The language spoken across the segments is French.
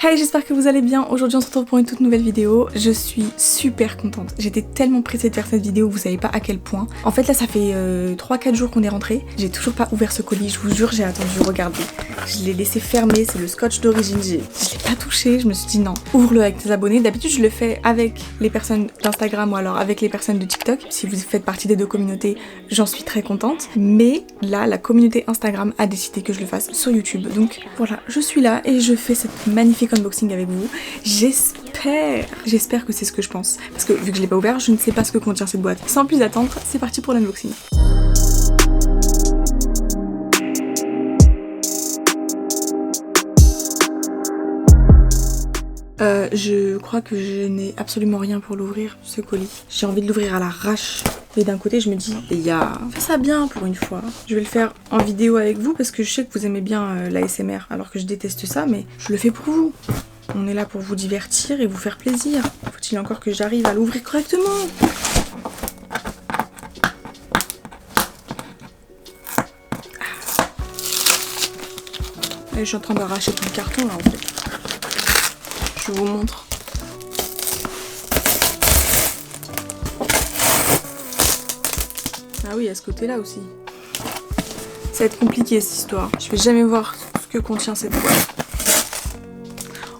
Hey, j'espère que vous allez bien. Aujourd'hui on se retrouve pour une toute nouvelle vidéo. Je suis super contente. J'étais tellement pressée de faire cette vidéo, vous savez pas à quel point. En fait là ça fait 3-4 jours qu'on est rentré. J'ai toujours pas ouvert ce colis, je vous jure j'ai attendu, regardez. Je l'ai laissé fermer, c'est le scotch d'origine. Je l'ai pas touché, je me suis dit non, ouvre-le avec tes abonnés. D'habitude je le fais avec les personnes d'Instagram ou alors avec les personnes de TikTok. Si vous faites partie des deux communautés, j'en suis très contente. Mais là la communauté Instagram a décidé que je le fasse sur YouTube. Donc voilà, je suis là et je fais cette magnifique unboxing avec vous. J'espère que c'est ce que je pense. Parce que vu que je l'ai pas ouvert, je ne sais pas ce que contient cette boîte. Sans plus attendre, c'est parti pour l'unboxing. Je crois que je n'ai absolument rien pour l'ouvrir, ce colis. J'ai envie de l'ouvrir à l'arrache. Et d'un côté, je me dis, fais ça bien pour une fois. Je vais le faire en vidéo avec vous parce que je sais que vous aimez bien l'ASMR, alors que je déteste ça, mais je le fais pour vous. On est là pour vous divertir et vous faire plaisir. Faut-il encore que j'arrive à l'ouvrir correctement? Et je suis en train d'arracher tout le carton là en fait. Je vous montre. Ah oui, à ce côté-là aussi. Ça va être compliqué cette histoire. Je vais jamais voir ce que contient cette boîte.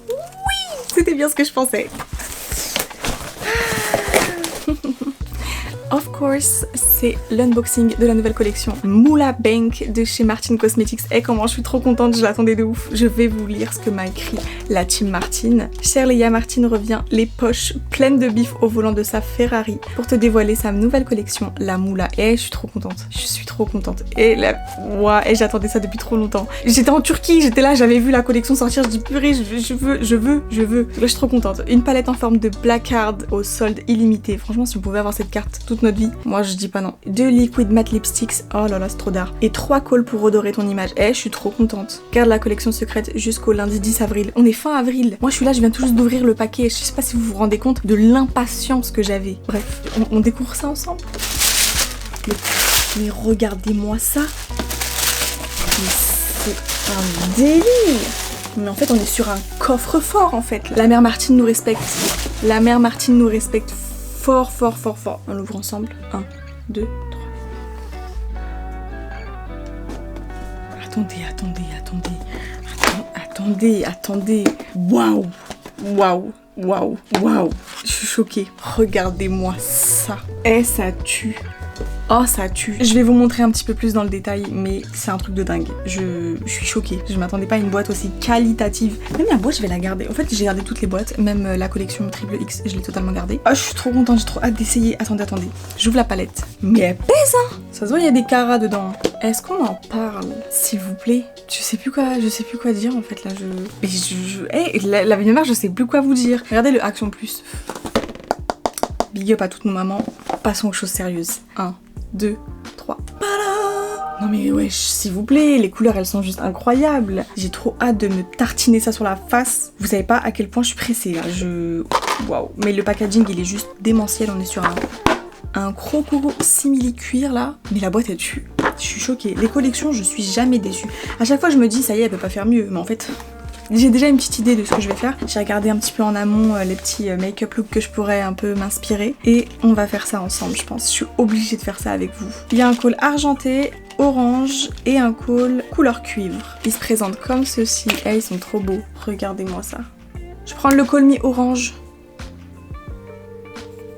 Oui, c'était bien ce que je pensais. Of course, c'est l'unboxing de la nouvelle collection Moolah Bank de chez Martin Cosmetics. Et comment je suis trop contente, je l'attendais de ouf. Je vais vous lire ce que m'a écrit la team Martin. Chère Léa, Martin revient les poches pleines de bif au volant de sa Ferrari pour te dévoiler sa nouvelle collection, la Moolah. Et je suis trop contente, je suis trop contente. Et j'attendais ça depuis trop longtemps. J'étais en Turquie, j'étais là, j'avais vu la collection sortir, je dis purée, je veux. Là, je suis trop contente. Une palette en forme de black card au solde illimité. Franchement, si on pouvait avoir cette carte toute notre vie, moi je dis pas non. 2 liquid matte lipsticks, oh là là c'est trop d'art. Et 3 cols pour redorer ton image. Je suis trop contente. Garde la collection secrète jusqu'au lundi 10 avril. On est fin avril. Moi je suis là, je viens tout juste d'ouvrir le paquet. Je sais pas si vous vous rendez compte de l'impatience que j'avais. Bref, on découvre ça ensemble. Mais regardez-moi ça. Mais c'est un délire. Mais en fait on est sur un coffre-fort en fait. La mère Martine nous respecte. La mère Martine nous respecte fort. On l'ouvre ensemble. 1, 2, 3. Attendez. Waouh. Je suis choquée. Regardez-moi ça. Ça tue. Oh ça tue. Je vais vous montrer un petit peu plus dans le détail, mais c'est un truc de dingue. Je suis choquée. Je m'attendais pas à une boîte aussi qualitative. Même la boîte je vais la garder. En fait j'ai gardé toutes les boîtes, même la collection triple X, je l'ai totalement gardée. Oh je suis trop contente, j'ai trop hâte d'essayer. Attendez. J'ouvre la palette. Mais elle pèse hein. Ça se voit il y a des carats dedans. Est-ce qu'on en parle s'il vous plaît? Je sais plus quoi dire en fait là. La vie de mère je sais plus quoi vous dire. Regardez le Action Plus. Big up à toutes nos mamans. Passons aux choses sérieuses. 1, 2, 3. Non mais wesh, s'il vous plaît, les couleurs elles sont juste incroyables. J'ai trop hâte de me tartiner ça sur la face. Vous savez pas à quel point je suis pressée là. Waouh. Mais le packaging il est juste démentiel, on est sur un crocoro simili cuir là. Mais la boîte elle tue. Je suis choquée. Les collections, je suis jamais déçue. À chaque fois je me dis ça y est, elle peut pas faire mieux. Mais en fait... J'ai déjà une petite idée de ce que je vais faire. J'ai regardé un petit peu en amont les petits make-up looks que je pourrais un peu m'inspirer. Et on va faire ça ensemble, je pense. Je suis obligée de faire ça avec vous. Il y a un col argenté, orange et un col couleur cuivre. Ils se présentent comme ceci. Ils sont trop beaux. Regardez-moi ça. Je prends le col mi-orange.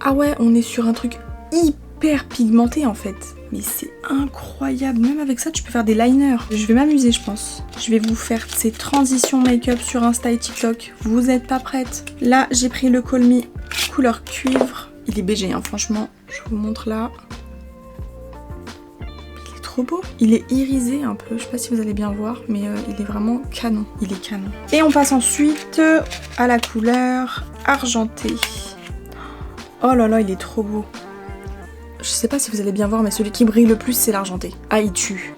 Ah ouais, on est sur un truc hyper pigmenté en fait. Mais c'est incroyable, même avec ça tu peux faire des liners. Je vais m'amuser je pense. Je vais vous faire ces transitions make-up sur Insta et TikTok. Vous êtes pas prêtes? Là j'ai pris le Call Me couleur cuivre. Il est BG hein, franchement. Je vous montre là. Il est trop beau. Il est irisé un peu, je sais pas si vous allez bien voir, mais il est vraiment canon. Il est canon. Et on passe ensuite à la couleur argentée. Oh là là, il est trop beau. Je sais pas si vous allez bien voir, mais celui qui brille le plus, c'est l'argenté. Il tue.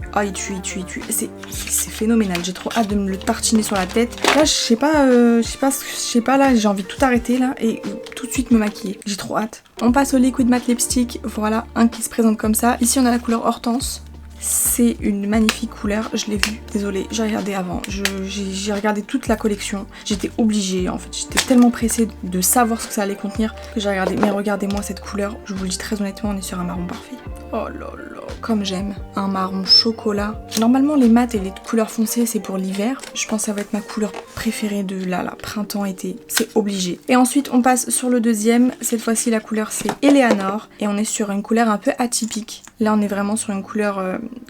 C'est phénoménal. J'ai trop hâte de me le tartiner sur la tête. Là, je sais pas, là, j'ai envie de tout arrêter, là, et tout de suite me maquiller. J'ai trop hâte. On passe au liquid matte lipstick. Voilà, un qui se présente comme ça. Ici, on a la couleur hortense. C'est une magnifique couleur, je l'ai vue, désolée, j'ai regardé avant, j'ai regardé toute la collection, j'étais obligée en fait, j'étais tellement pressée de savoir ce que ça allait contenir que j'ai regardé. Mais regardez-moi cette couleur, je vous le dis très honnêtement, on est sur un marron parfait. Oh là là, comme j'aime, un marron chocolat. Normalement les mats et les couleurs foncées c'est pour l'hiver, je pense que ça va être ma couleur préférée de là, printemps, été, c'est obligé. Et ensuite on passe sur le deuxième, cette fois-ci la couleur c'est Eleanor et on est sur une couleur un peu atypique. Là on est vraiment sur une couleur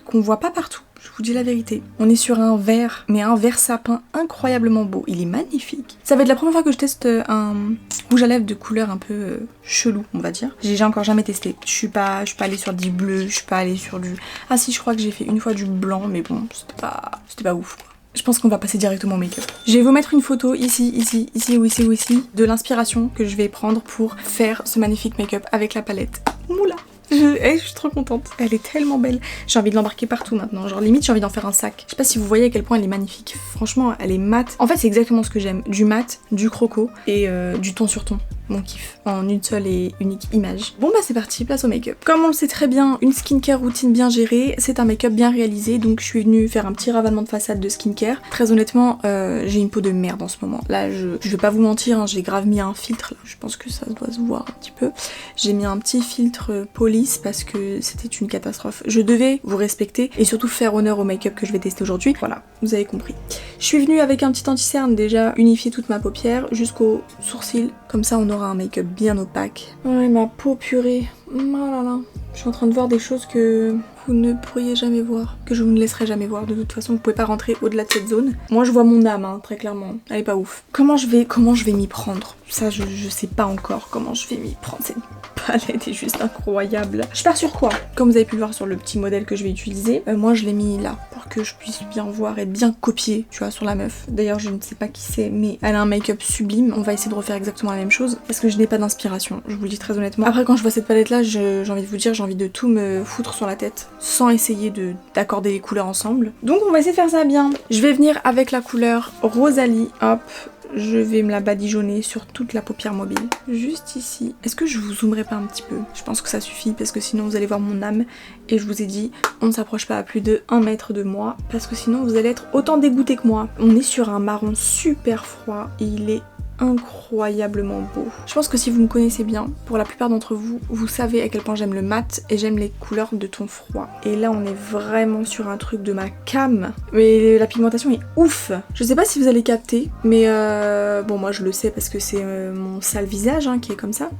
qu'on voit pas partout. Je vous dis la vérité. On est sur un vert, mais un vert sapin incroyablement beau. Il est magnifique. Ça va être la première fois que je teste un rouge à lèvres de couleur un peu chelou, on va dire. J'ai encore jamais testé. Je suis pas allée sur du bleu, je suis pas allée sur du... Ah si, je crois que j'ai fait une fois du blanc, mais bon, c'était pas ouf quoi. Je pense qu'on va passer directement au make-up. Je vais vous mettre une photo ici de l'inspiration que je vais prendre pour faire ce magnifique make-up avec la palette. Moula. Je suis trop contente. Elle est tellement belle. J'ai envie de l'embarquer partout maintenant. Genre limite j'ai envie d'en faire un sac. Je sais pas si vous voyez à quel point elle est magnifique. Franchement elle est mate. En fait c'est exactement ce que j'aime. Du mat, du croco et du ton sur ton. Mon kiff. En une seule et unique image. Bon bah c'est parti, place au make-up. Comme on le sait très bien, une skincare routine bien gérée, c'est un make-up bien réalisé. Donc je suis venue faire un petit ravalement de façade de skincare. Très honnêtement, j'ai une peau de merde en ce moment. Là je vais pas vous mentir, hein, j'ai grave mis un filtre. Là. Je pense que ça doit se voir un petit peu. J'ai mis un petit filtre police parce que c'était une catastrophe. Je devais vous respecter et surtout faire honneur au make-up que je vais tester aujourd'hui. Voilà, vous avez compris. Je suis venue avec un petit anti-cerne déjà unifier toute ma paupière jusqu'au sourcil. Comme ça on aura un make-up bien opaque. Ouais, ma peau purée. Oh là là. Je suis en train de voir des choses que vous ne pourriez jamais voir, que je vous ne laisserai jamais voir. De toute façon, vous pouvez pas rentrer au-delà de cette zone. Moi, je vois mon âme, hein, très clairement. Elle est pas ouf. Comment je vais m'y prendre? Ça, je sais pas encore comment je vais m'y prendre. Cette palette est juste incroyable. Je pars sur quoi? Comme vous avez pu le voir sur le petit modèle que je vais utiliser, moi, je l'ai mis là pour que je puisse bien voir et bien copier, tu vois, sur la meuf. D'ailleurs, je ne sais pas qui c'est, mais elle a un make-up sublime. On va essayer de refaire exactement la même chose parce que je n'ai pas d'inspiration. Je vous le dis très honnêtement. Après, quand je vois cette palette-là, j'ai envie de vous dire, j'ai envie de tout me foutre sur la tête sans essayer d'accorder les couleurs ensemble. Donc on va essayer de faire ça bien. Je vais venir avec la couleur Rosalie, hop, je vais me la badigeonner sur toute la paupière mobile. Juste ici. Est-ce que je vous zoomerai pas un petit peu? Je pense que ça suffit parce que sinon vous allez voir mon âme et je vous ai dit, on ne s'approche pas à plus de 1 mètre de moi parce que sinon vous allez être autant dégoûté que moi. On est sur un marron super froid et il est incroyablement beau. Je pense que si vous me connaissez bien, pour la plupart d'entre vous, vous savez à quel point j'aime le mat et j'aime les couleurs de ton froid. Et là on est vraiment sur un truc de ma cam. Mais la pigmentation est ouf. Je sais pas si vous allez capter, mais bon moi je le sais parce que c'est mon sale visage hein, qui est comme ça.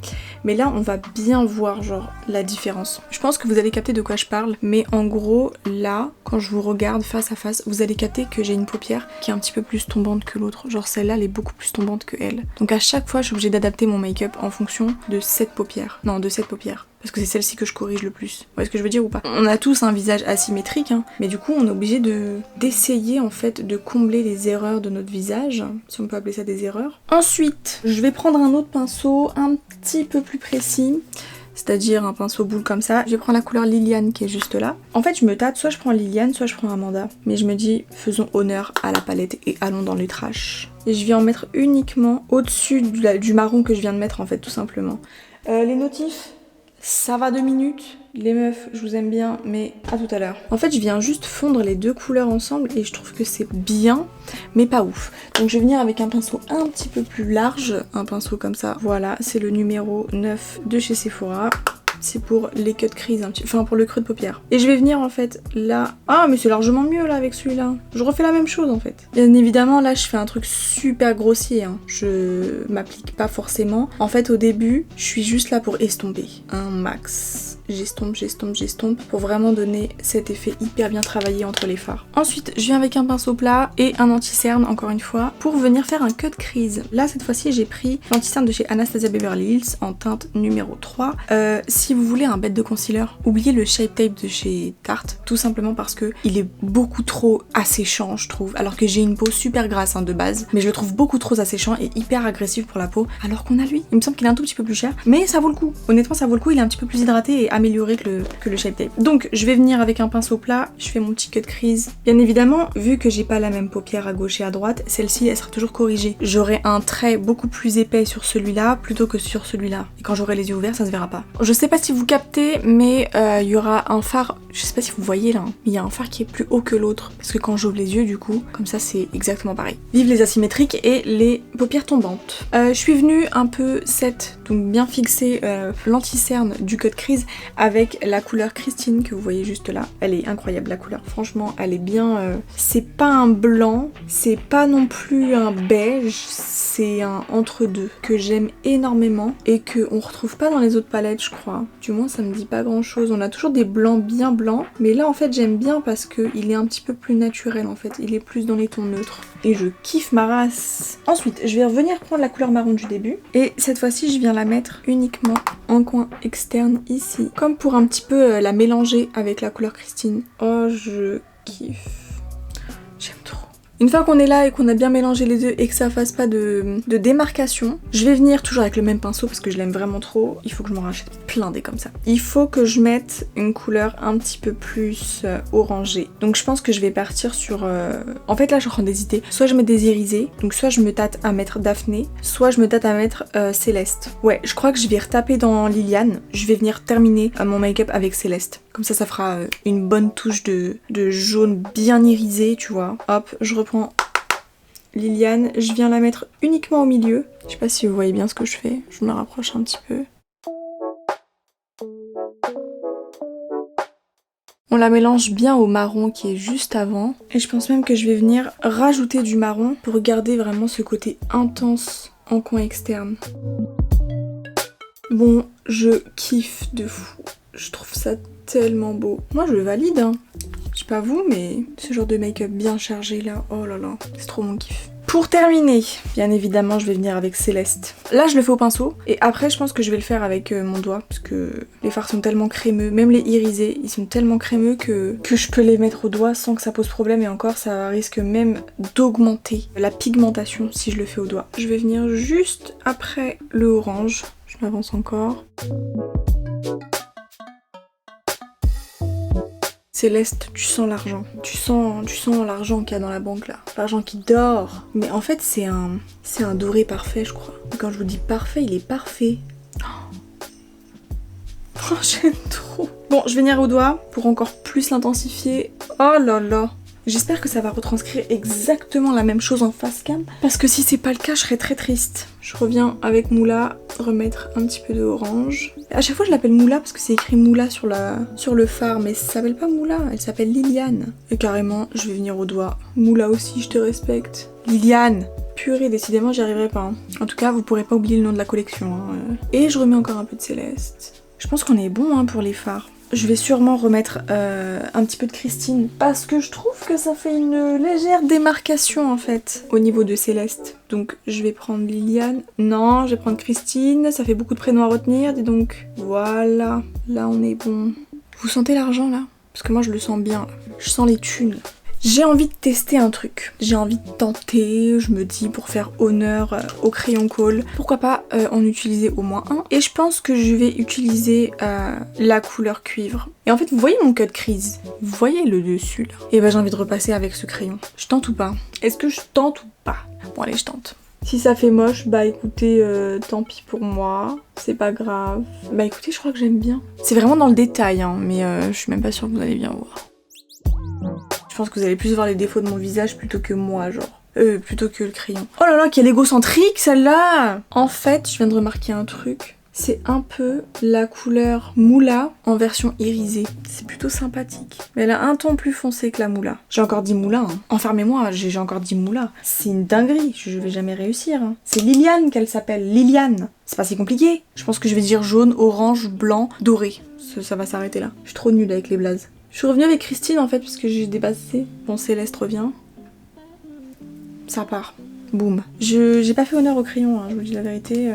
Mais là on va bien voir genre la différence. Je pense que vous allez capter de quoi je parle, mais en gros là, quand je vous regarde face à face, vous allez capter que j'ai une paupière qui est un petit peu plus tombante que l'autre. Genre celle-là elle est beaucoup plus tombante que elle. Donc à chaque fois je suis obligée d'adapter mon make-up en fonction de cette paupière. Non, de cette paupière. Parce que c'est celle-ci que je corrige le plus. Vous voyez ce que je veux dire ou pas? On a tous un visage asymétrique, hein, mais du coup on est obligé d'essayer en fait de combler les erreurs de notre visage, si on peut appeler ça des erreurs. Ensuite, je vais prendre un autre pinceau un petit peu plus précis. C'est-à-dire un pinceau boule comme ça. Je vais prendre la couleur Liliane qui est juste là. En fait je me tâte, soit je prends Liliane, soit je prends Amanda. Mais je me dis, faisons honneur à la palette et allons dans le trash. Et je viens en mettre uniquement au-dessus du marron que je viens de mettre en fait, tout simplement. Les notifs, ça va 2 minutes. Les meufs, je vous aime bien, mais à tout à l'heure. En fait, je viens juste fondre les deux couleurs ensemble et je trouve que c'est bien, mais pas ouf. Donc je vais venir avec un pinceau un petit peu plus large, un pinceau comme ça. Voilà, c'est le numéro 9 de chez Sephora. C'est pour les cut crease, enfin pour le creux de paupière. Et je vais venir en fait là... Ah mais c'est largement mieux là avec celui-là. Je refais la même chose en fait. Bien évidemment là je fais un truc super grossier. Hein. Je m'applique pas forcément. En fait au début je suis juste là pour estomper. Un max. J'estompe pour vraiment donner cet effet hyper bien travaillé entre les fards. Ensuite je viens avec un pinceau plat et un anti-cerne encore une fois pour venir faire un cut crease. Là cette fois-ci j'ai pris l'anti-cerne de chez Anastasia Beverly Hills en teinte numéro 3. Si vous voulez un bête de concealer, oubliez le Shape Tape de chez Tarte, tout simplement parce que il est beaucoup trop asséchant je trouve, alors que j'ai une peau super grasse hein, de base, mais je le trouve beaucoup trop asséchant et hyper agressif pour la peau, alors qu'on a lui. Il me semble qu'il est un tout petit peu plus cher, mais ça vaut le coup. Honnêtement ça vaut le coup, il est un petit peu plus hydraté et amélioré que le Shape Tape. Donc je vais venir avec un pinceau plat, je fais mon petit cut crease. Bien évidemment, vu que j'ai pas la même paupière à gauche et à droite, celle-ci elle sera toujours corrigée. J'aurai un trait beaucoup plus épais sur celui-là plutôt que sur celui-là. Et quand j'aurai les yeux ouverts, ça se verra pas. Je sais pas si vous captez, mais il y aura un fard, je sais pas si vous voyez là, mais il y a un fard qui est plus haut que l'autre. Parce que quand j'ouvre les yeux, du coup, comme ça c'est exactement pareil. Vive les asymétriques et les paupières tombantes. Je suis venue un peu set, donc bien fixer l'anti-cerne du cut crease avec la couleur Christine que vous voyez juste là. Elle est incroyable la couleur, franchement elle est bien... c'est pas un blanc, c'est pas non plus un beige, c'est un entre-deux que j'aime énormément et qu'on retrouve pas dans les autres palettes je crois. Du moins ça me dit pas grand chose, on a toujours des blancs bien blancs, mais là en fait j'aime bien parce qu'il est un petit peu plus naturel en fait, il est plus dans les tons neutres. Et je kiffe ma race. Ensuite, je vais revenir prendre la couleur marron du début. Et cette fois-ci, je viens la mettre uniquement en coin externe ici. Comme pour un petit peu la mélanger avec la couleur Christine. Oh, je kiffe. J'aime trop. Une fois qu'on est là et qu'on a bien mélangé les deux et que ça fasse pas de démarcation, je vais venir toujours avec le même pinceau parce que je l'aime vraiment trop. Il faut que je m'en rachète plein des comme ça. Il faut que je mette une couleur un petit peu plus orangée. Donc je pense que je vais partir sur... En fait là je suis en train d'hésiter. Soit je mets des irisés, donc soit je me tâte à mettre Daphné, soit je me tâte à mettre Céleste. Ouais, je crois que je vais retaper dans Liliane. Je vais venir terminer mon make-up avec Céleste. Comme ça fera une bonne touche de jaune bien irisé, tu vois. Hop, je reprends Liliane, je viens la mettre uniquement au milieu. Je sais pas si vous voyez bien ce que je fais, je me rapproche un petit peu. On la mélange bien au marron qui est juste avant. Et je pense même que je vais venir rajouter du marron pour garder vraiment ce côté intense en coin externe. Bon, je kiffe de fou. Je trouve ça tellement beau. Moi je le valide hein. Je sais pas vous, mais ce genre de make-up bien chargé là, oh là là, c'est trop mon kiff. Pour terminer, bien évidemment, je vais venir avec Céleste. Là, je le fais au pinceau, et après, je pense que je vais le faire avec mon doigt, parce que les fards sont tellement crémeux, même les irisés, ils sont tellement crémeux que je peux les mettre au doigt sans que ça pose problème, et encore, ça risque même d'augmenter la pigmentation si je le fais au doigt. Je vais venir juste après le orange, je m'avance encore. Céleste, tu sens l'argent. Tu sens l'argent qu'il y a dans la banque là. L'argent qui dort. Mais en fait, c'est un doré parfait, je crois. Et quand je vous dis parfait, il est parfait. Oh, j'aime trop. Bon, je vais venir au doigt pour encore plus l'intensifier. Oh là là. J'espère que ça va retranscrire exactement la même chose en face cam. Parce que si c'est pas le cas, je serais très triste. Je reviens avec Moula, remettre un petit peu de orange. À chaque fois je l'appelle Moula parce que c'est écrit Moula sur le fard, mais ça s'appelle pas Moula, elle s'appelle Liliane. Et carrément, je vais venir au doigt. Moula aussi, je te respecte. Liliane. Purée, décidément j'y arriverai pas. Hein. En tout cas, vous pourrez pas oublier le nom de la collection. Hein. Et je remets encore un peu de Céleste. Je pense qu'on est bon hein, pour les fards. Je vais sûrement remettre un petit peu de Christine parce que je trouve que ça fait une légère démarcation en fait au niveau de Céleste. Donc je vais prendre Liliane. Non, je vais prendre Christine. Ça fait beaucoup de prénoms à retenir, dis donc. Voilà, là on est bon. Vous sentez l'argent là? Parce que moi je le sens bien là. Je sens les thunes. J'ai envie de tester un truc, j'ai envie de tenter, je me dis pour faire honneur au crayon colle, pourquoi pas en utiliser au moins un. Et je pense que je vais utiliser la couleur cuivre. Et en fait vous voyez mon cut crease, vous voyez le dessus là. Et ben j'ai envie de repasser avec ce crayon. Je tente ou pas? Est-ce que je tente ou pas? Bon allez je tente. Si ça fait moche, bah écoutez, tant pis pour moi, c'est pas grave. Bah écoutez je crois que j'aime bien. C'est vraiment dans le détail hein, mais je suis même pas sûre que vous allez bien voir. Je pense que vous allez plus voir les défauts de mon visage plutôt que moi, genre. Plutôt que le crayon. Oh là là, quelle égocentrique celle-là! En fait, je viens de remarquer un truc. C'est un peu la couleur Moula en version irisée. C'est plutôt sympathique. Mais elle a un ton plus foncé que la Moula. J'ai encore dit Moula, hein. Enfermez-moi, j'ai encore dit Moula. C'est une dinguerie, je vais jamais réussir. Hein. C'est Liliane qu'elle s'appelle, Liliane. C'est pas si compliqué. Je pense que je vais dire jaune, orange, blanc, doré. Ça va s'arrêter là. Je suis trop nulle avec les blazes. Je suis revenue avec Christine en fait parce que j'ai dépassé. Bon, Céleste revient. Ça part. Boum. J'ai pas fait honneur au crayon, hein, je vous dis la vérité.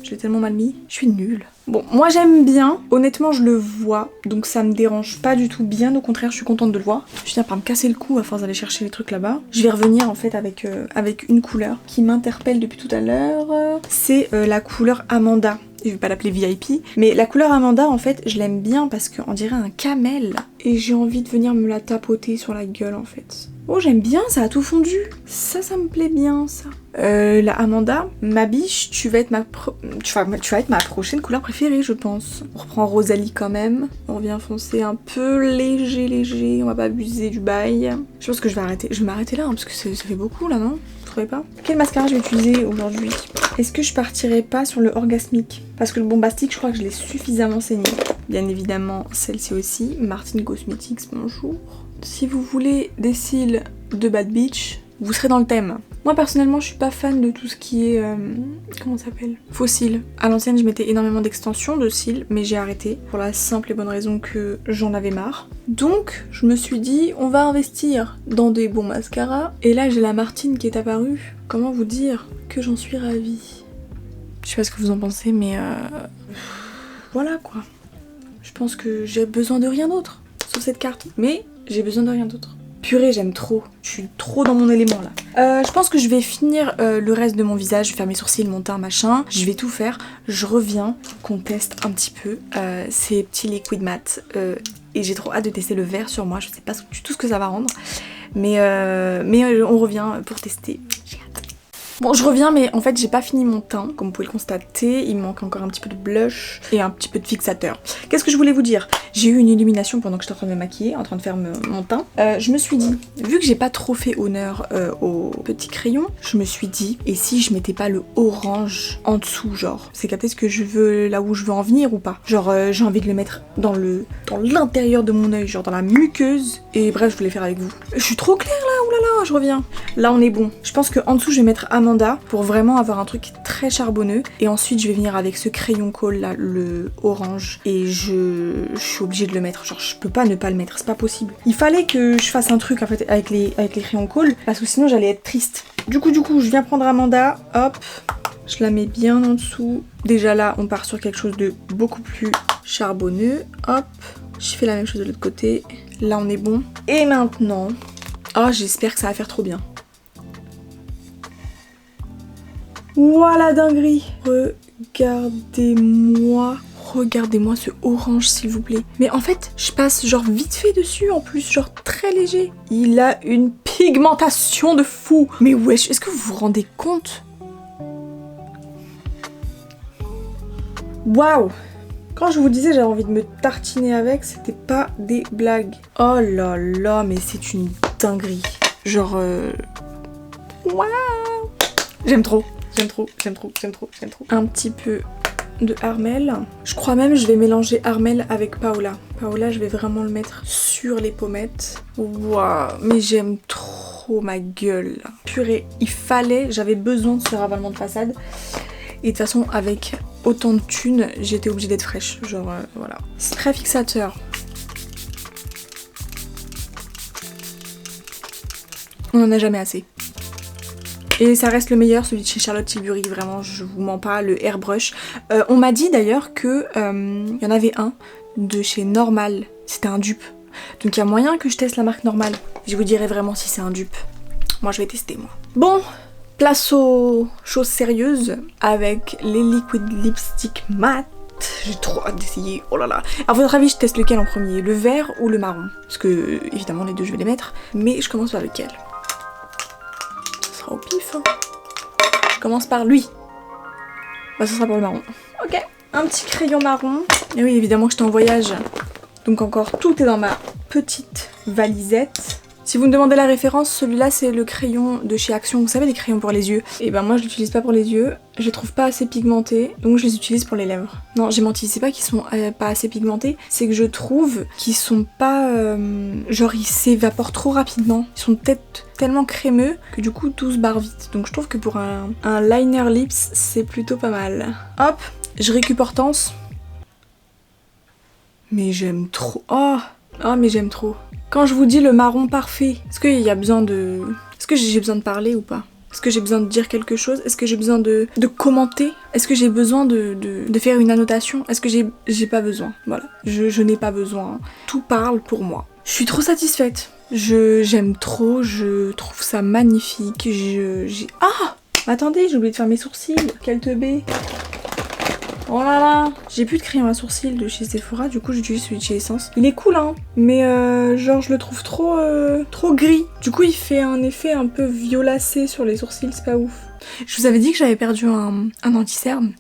Je l'ai tellement mal mis. Je suis nulle. Bon, moi j'aime bien. Honnêtement, je le vois. Donc ça me dérange pas du tout. Bien au contraire, je suis contente de le voir. Je viens par me casser le cou à force d'aller chercher les trucs là-bas. Je vais revenir en fait avec une couleur qui m'interpelle depuis tout à l'heure. C'est la couleur Amanda. je vais pas l'appeler VIP. Mais la couleur Amanda, en fait, je l'aime bien parce qu'on dirait un camel. Et j'ai envie de venir me la tapoter sur la gueule, en fait. Oh, j'aime bien, ça a tout fondu. Ça me plaît bien, ça. La Amanda, ma biche, tu vas être ma prochaine couleur préférée, je pense. On reprend Rosalie quand même. On revient foncer un peu léger. On va pas abuser du bail. Je pense que je vais m'arrêter là, hein, parce que ça fait beaucoup, là, non? Vous trouvez pas? Quel mascara je vais utiliser aujourd'hui? Est-ce que je partirai pas sur le orgasmique? Parce que le bombastique, je crois que je l'ai suffisamment saigné. Bien évidemment, celle-ci aussi. Martine Cosmetics, bonjour. Si vous voulez des cils de Bad Bitch, vous serez dans le thème. Moi personnellement je suis pas fan de tout ce qui est comment ça s'appelle, faux cils. À l'ancienne je mettais énormément d'extensions de cils, mais j'ai arrêté pour la simple et bonne raison que j'en avais marre. Donc je me suis dit on va investir dans des bons mascaras. Et là j'ai la Martine qui est apparue. Comment vous dire que j'en suis ravie. Je sais pas ce que vous en pensez, mais voilà quoi. Je pense que j'ai besoin de rien d'autre sur cette carte, mais j'ai besoin de rien d'autre. Purée, j'aime trop. Je suis trop dans mon élément là. Je pense que je vais finir le reste de mon visage. Je vais faire mes sourcils, mon teint, machin. Je vais tout faire. Je reviens qu'on teste un petit peu ces petits liquid mat. Et j'ai trop hâte de tester le vert sur moi. Je sais pas du tout ce que ça va rendre. Mais on revient pour tester. J'ai hâte. Bon, je reviens, mais en fait, j'ai pas fini mon teint, comme vous pouvez le constater. Il me manque encore un petit peu de blush et un petit peu de fixateur. Qu'est-ce que je voulais vous dire? J'ai eu une illumination pendant que j'étais en train de me maquiller, en train de faire mon teint. Je me suis dit, vu que j'ai pas trop fait honneur au petit crayon, je me suis dit, et si je mettais pas le orange en dessous, genre, c'est capter ce que je veux, là où je veux en venir ou pas? Genre, j'ai envie de le mettre dans l'intérieur de mon œil, genre dans la muqueuse. Et bref, je voulais faire avec vous. Je suis trop claire là, oulala, je reviens. Là, on est bon. Je pense qu'en dessous, je vais mettre Amanda pour vraiment avoir un truc très charbonneux. Et ensuite, je vais venir avec ce crayon colle là, le orange. Et je suis obligée de le mettre. Genre, je peux pas ne pas le mettre, c'est pas possible. Il fallait que je fasse un truc en fait avec les crayons colle parce que sinon, j'allais être triste. Du coup, je viens prendre Amanda. Hop, je la mets bien en dessous. Déjà là, on part sur quelque chose de beaucoup plus charbonneux. Hop, je fais la même chose de l'autre côté. Là, on est bon. Et maintenant, oh, j'espère que ça va faire trop bien. Voilà dinguerie. Regardez-moi ce orange s'il vous plaît. Mais en fait, je passe genre vite fait dessus en plus, genre très léger. Il a une pigmentation de fou. Mais wesh, est-ce que vous vous rendez compte? Waouh! Quand je vous disais j'avais envie de me tartiner avec, c'était pas des blagues. Oh là là, mais c'est une dinguerie. Genre waouh! J'aime trop. Un petit peu de Armel. Je crois même que je vais mélanger Armel avec Paola. Paola, je vais vraiment le mettre sur les pommettes. Waouh, mais j'aime trop ma gueule. Purée, j'avais besoin de ce ravalement de façade. Et de toute façon, avec autant de thunes, j'étais obligée d'être fraîche. Genre, voilà. Spray fixateur. On en a jamais assez. Et ça reste le meilleur, celui de chez Charlotte Tilbury, vraiment, je vous mens pas, le airbrush. On m'a dit d'ailleurs que y en avait un de chez Normal, c'était un dupe. Donc il y a moyen que je teste la marque Normal. Je vous dirai vraiment si c'est un dupe. Moi je vais tester moi. Bon, place aux choses sérieuses avec les liquid lipstick mat. J'ai trop hâte d'essayer, oh là là. À votre avis, je teste lequel en premier, le vert ou le marron? Parce que évidemment les deux je vais les mettre, mais je commence par lequel? Au pif. Je commence par lui. Bah, ce sera pour le marron. Ok. Un petit crayon marron. Et oui, évidemment que j'étais en voyage. Donc encore, tout est dans ma petite valisette. Si vous me demandez la référence, celui-là c'est le crayon de chez Action, vous savez les crayons pour les yeux. Et ben moi je l'utilise pas pour les yeux, je les trouve pas assez pigmentés, donc je les utilise pour les lèvres. Non j'ai menti, c'est pas qu'ils sont pas assez pigmentés, c'est que je trouve qu'ils sont pas... genre ils s'évaporent trop rapidement, ils sont peut-être tellement crémeux que du coup tout se barre vite. Donc je trouve que pour un liner lips c'est plutôt pas mal. Hop, je récupère Hortense. Mais j'aime trop... Oh mais j'aime trop. Quand je vous dis le marron parfait, est-ce qu'il y a besoin de... Est-ce que j'ai besoin de parler ou pas? Est-ce que j'ai besoin de dire quelque chose? Est-ce que j'ai besoin de commenter? Est-ce que j'ai besoin de faire une annotation? Est-ce que j'ai pas besoin? Voilà, je n'ai pas besoin. Tout parle pour moi. Je suis trop satisfaite. J'aime trop, je trouve ça magnifique. Ah! Attendez, j'ai oublié de faire mes sourcils. Quelle teubée. Oh là là. J'ai plus de crayon à sourcils de chez Sephora, du coup j'utilise celui de chez Essence. Il est cool hein, mais genre je le trouve trop gris. Du coup il fait un effet un peu violacé sur les sourcils, c'est pas ouf. Je vous avais dit que j'avais perdu un anti-cerne.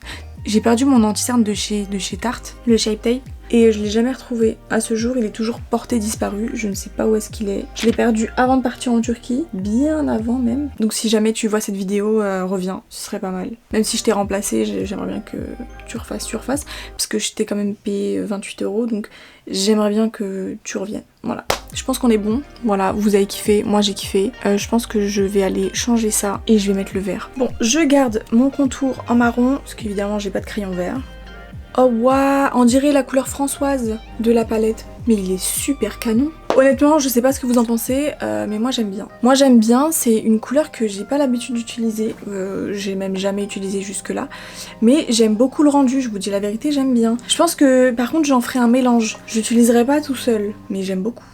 J'ai perdu mon anti-cerne de chez Tarte, le Shape Tape. Et je l'ai jamais retrouvé. À ce jour, il est toujours porté disparu. Je ne sais pas où est-ce qu'il est. Je l'ai perdu avant de partir en Turquie, bien avant même. Donc si jamais tu vois cette vidéo, reviens, ce serait pas mal. Même si je t'ai remplacé, j'aimerais bien que tu refasses. Parce que je t'ai quand même payé 28 €, donc j'aimerais bien que tu reviennes. Voilà. Je pense qu'on est bon. Voilà, vous avez kiffé, moi j'ai kiffé. Je pense que je vais aller changer ça et je vais mettre le vert. Bon, je garde mon contour en marron, parce qu'évidemment j'ai pas de crayon vert. Oh waouh, on dirait la couleur Françoise de la palette. Mais il est super canon. Honnêtement, je sais pas ce que vous en pensez, mais moi j'aime bien. Moi j'aime bien, c'est une couleur que j'ai pas l'habitude d'utiliser. J'ai même jamais utilisé jusque là. Mais j'aime beaucoup le rendu, je vous dis la vérité, j'aime bien. Je pense que par contre j'en ferai un mélange. J'utiliserai pas tout seul, mais j'aime beaucoup.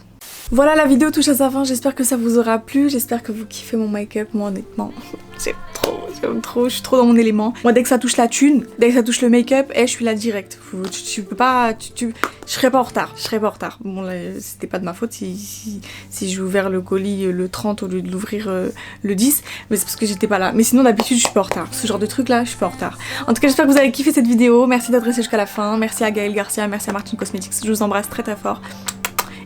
Voilà, la vidéo touche à sa fin, j'espère que ça vous aura plu, j'espère que vous kiffez mon make-up, moi honnêtement, j'aime trop, je suis trop dans mon élément. Moi dès que ça touche la thune, dès que ça touche le make-up, je suis là direct. Tu peux pas, je serais pas en retard, Bon là, c'était pas de ma faute si j'ai ouvert le colis le 30 au lieu de l'ouvrir le 10, mais c'est parce que j'étais pas là. Mais sinon d'habitude je suis pas en retard, ce genre de truc là, je suis pas en retard. En tout cas j'espère que vous avez kiffé cette vidéo, merci d'être resté jusqu'à la fin, merci à Gaël Garcia, merci à Martine Cosmetics, je vous embrasse très fort.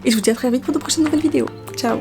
Et je vous dis à très vite pour de prochaines nouvelles vidéos. Ciao!